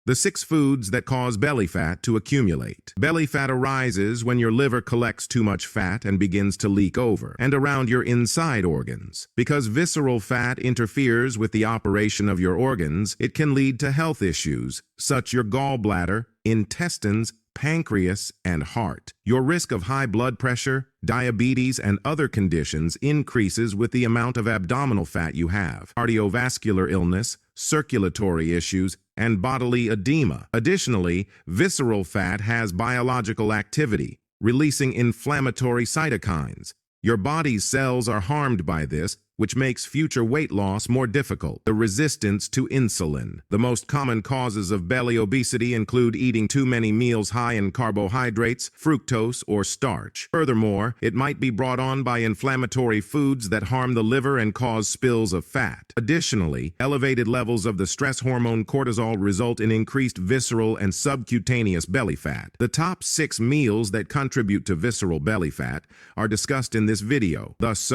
The 6 foods that cause belly fat to accumulate. Belly fat arises when your liver collects too much fat and begins to leak over and around your inside organs. Because visceral fat interferes with the operation of your organs, it can lead to health issues, such as your gallbladder, intestines, pancreas, and heart. Your risk of high blood pressure, diabetes, and other conditions increases with the amount of abdominal fat you have. Cardiovascular illness, circulatory issues, and bodily edema. Additionally, visceral fat has biological activity, releasing inflammatory cytokines. Your body's cells are harmed by this, which makes future weight loss more difficult. The resistance to insulin. The most common causes of belly obesity include eating too many meals high in carbohydrates, fructose, or starch. Furthermore, it might be brought on by inflammatory foods that harm the liver and cause spills of fat. Additionally, elevated levels of the stress hormone cortisol result in increased visceral and subcutaneous belly fat. The top 6 meals that contribute to visceral belly fat are discussed in this video. Thus,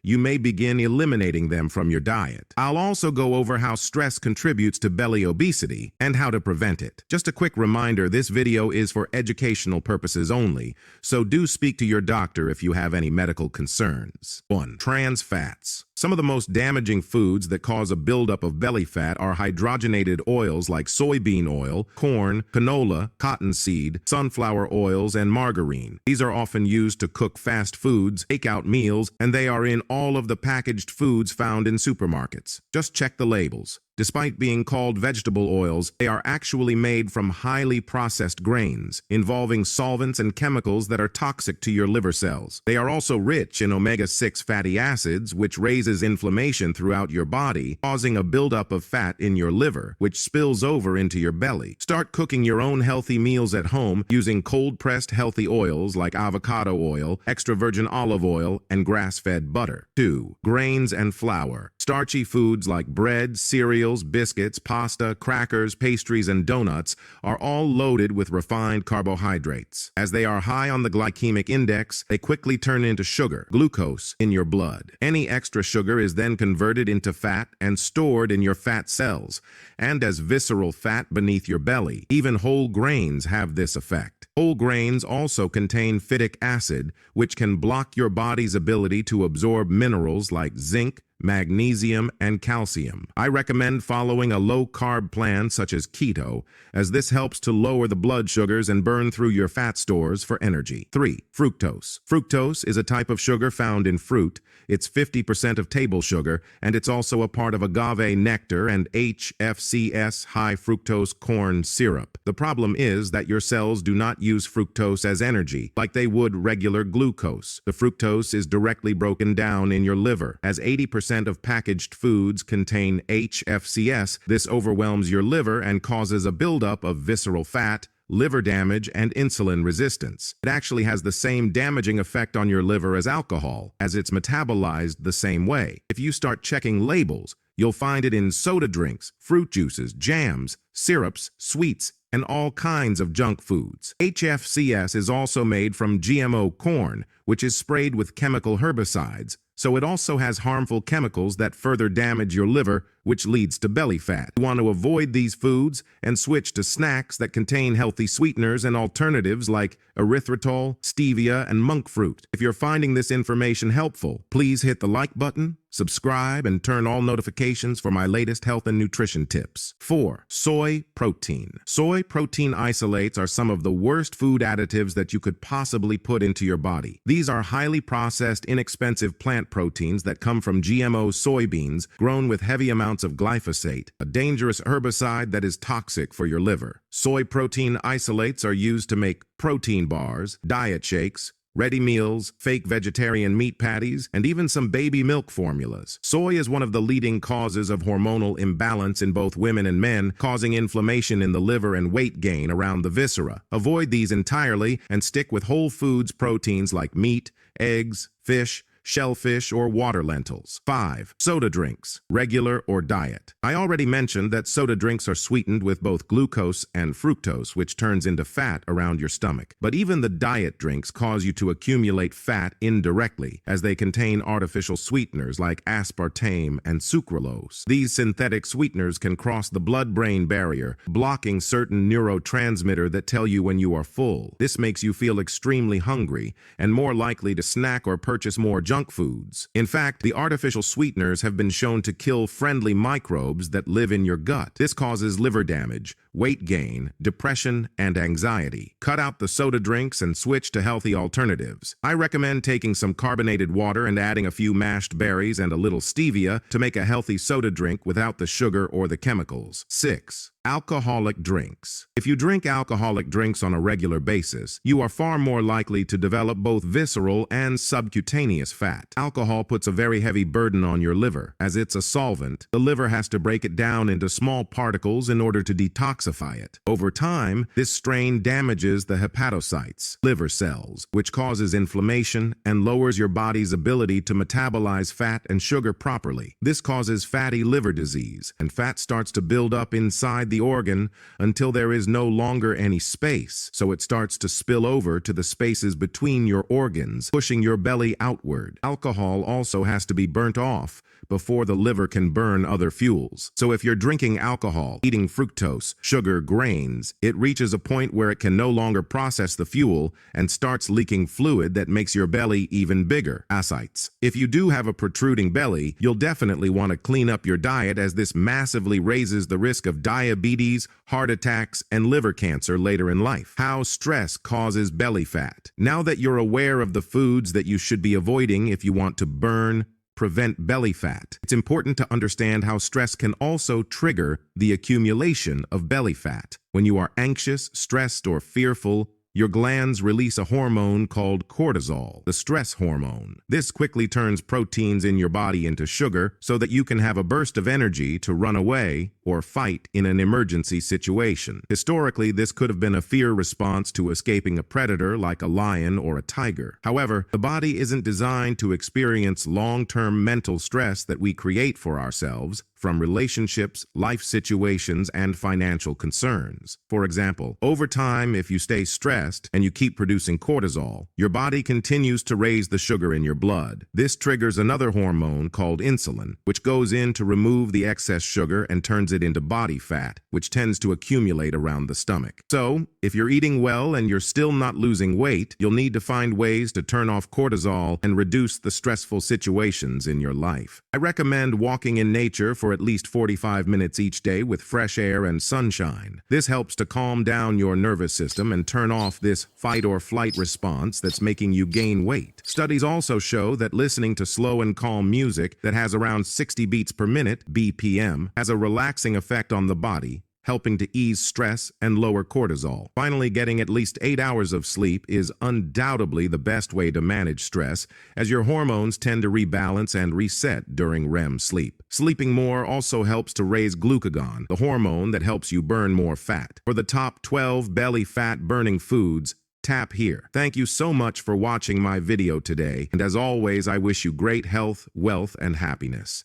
you may begin eliminating them from your diet. I'll also go over how stress contributes to belly obesity and how to prevent it. Just a quick reminder, this video is for educational purposes only, so do speak to your doctor if you have any medical concerns. 1. Trans fats. Some of the most damaging foods that cause a buildup of belly fat are hydrogenated oils like soybean oil, corn, canola, cottonseed, sunflower oils, and margarine. These are often used to cook fast foods, takeout meals, and they are in all of the packaged foods found in supermarkets. Just check the labels. Despite being called vegetable oils, they are actually made from highly processed grains, involving solvents and chemicals that are toxic to your liver cells. They are also rich in omega-6 fatty acids, which raises inflammation throughout your body, causing a buildup of fat in your liver, which spills over into your belly. Start cooking your own healthy meals at home using cold-pressed healthy oils like avocado oil, extra virgin olive oil, and grass-fed butter. 2. Grains and flour. Starchy foods like bread, cereals, biscuits, pasta, crackers, pastries, and donuts are all loaded with refined carbohydrates. As they are high on the glycemic index, they quickly turn into sugar, glucose, in your blood. Any extra sugar is then converted into fat and stored in your fat cells, and as visceral fat beneath your belly. Even whole grains have this effect. Whole grains also contain phytic acid, which can block your body's ability to absorb minerals like zinc, magnesium, and calcium. I recommend following a low-carb plan such as keto, as this helps to lower the blood sugars and burn through your fat stores for energy. 3. Fructose. Fructose is a type of sugar found in fruit. It's 50% of table sugar, and it's also a part of agave nectar and HFCS, high fructose corn syrup. The problem is that your cells do not use fructose as energy, like they would regular glucose. The fructose is directly broken down in your liver. As 80% of packaged foods contain HFCS, this overwhelms your liver and causes a buildup of visceral fat, liver damage, and insulin resistance. It actually has the same damaging effect on your liver as alcohol, as it's metabolized the same way. If you start checking labels, you'll find it in soda drinks, fruit juices, jams, syrups, sweets, and all kinds of junk foods. HFCS is also made from GMO corn, which is sprayed with chemical herbicides, so it also has harmful chemicals that further damage your liver, which leads to belly fat. You want to avoid these foods and switch to snacks that contain healthy sweeteners and alternatives like erythritol, stevia, and monk fruit. If you're finding this information helpful, please hit the like button, subscribe, and turn all notifications for my latest health and nutrition tips. 4. Soy protein. Soy protein isolates are some of the worst food additives that you could possibly put into your body. These are highly processed, inexpensive plant proteins that come from GMO soybeans grown with heavy amounts of glyphosate, a dangerous herbicide that is toxic for your liver. Soy protein isolates are used to make protein bars, diet shakes, ready meals, fake vegetarian meat patties, and even some baby milk formulas. Soy is one of the leading causes of hormonal imbalance in both women and men, causing inflammation in the liver and weight gain around the viscera. Avoid these entirely and stick with whole foods proteins like meat, eggs, fish, shellfish, or water lentils. 5. Soda drinks, regular or diet. I already mentioned that soda drinks are sweetened with both glucose and fructose, which turns into fat around your stomach. But even the diet drinks cause you to accumulate fat indirectly, as they contain artificial sweeteners like aspartame and sucralose. These synthetic sweeteners can cross the blood-brain barrier, blocking certain neurotransmitters that tell you when you are full. This makes you feel extremely hungry and more likely to snack or purchase more junk foods. In fact, the artificial sweeteners have been shown to kill friendly microbes that live in your gut. This causes liver damage, weight gain, depression, and anxiety. Cut out the soda drinks and switch to healthy alternatives. I recommend taking some carbonated water and adding a few mashed berries and a little stevia to make a healthy soda drink without the sugar or the chemicals. 6. Alcoholic drinks. If you drink alcoholic drinks on a regular basis, you are far more likely to develop both visceral and subcutaneous fat. Alcohol puts a very heavy burden on your liver. As it's a solvent, the liver has to break it down into small particles in order to detoxify it. Over time, this strain damages the hepatocytes, liver cells, which causes inflammation and lowers your body's ability to metabolize fat and sugar properly. This causes fatty liver disease, and fat starts to build up inside the organ until there is no longer any space, so it starts to spill over to the spaces between your organs, pushing your belly outward. Alcohol also has to be burnt off before the liver can burn other fuels. So if you're drinking alcohol, eating fructose, sugar, grains, it reaches a point where it can no longer process the fuel and starts leaking fluid that makes your belly even bigger. Ascites. If you do have a protruding belly, you'll definitely want to clean up your diet, as this massively raises the risk of diabetes, heart attacks, and liver cancer later in life. How stress causes belly fat. Now that you're aware of the foods that you should be avoiding if you want to prevent belly fat, it's important to understand how stress can also trigger the accumulation of belly fat. When you are anxious, stressed, or fearful, your glands release a hormone called cortisol, the stress hormone. This quickly turns proteins in your body into sugar so that you can have a burst of energy to run away or fight in an emergency situation. Historically, this could have been a fear response to escaping a predator like a lion or a tiger. However, the body isn't designed to experience long-term mental stress that we create for ourselves from relationships, life situations, and financial concerns. For example, over time, if you stay stressed and you keep producing cortisol, your body continues to raise the sugar in your blood. This triggers another hormone called insulin, which goes in to remove the excess sugar and turns it into body fat, which tends to accumulate around the stomach. So, if you're eating well and you're still not losing weight, you'll need to find ways to turn off cortisol and reduce the stressful situations in your life. I recommend walking in nature for at least 45 minutes each day with fresh air and sunshine. This helps to calm down your nervous system and turn off this fight or flight response that's making you gain weight. Studies also show that listening to slow and calm music that has around 60 beats per minute, BPM, has a relaxing effect on the body, helping to ease stress and lower cortisol. Finally, getting at least 8 hours of sleep is undoubtedly the best way to manage stress, as your hormones tend to rebalance and reset during REM sleep. Sleeping more also helps to raise glucagon, the hormone that helps you burn more fat. For the top 12 belly fat burning foods, tap here. Thank you so much for watching my video today, and as always, I wish you great health, wealth, and happiness.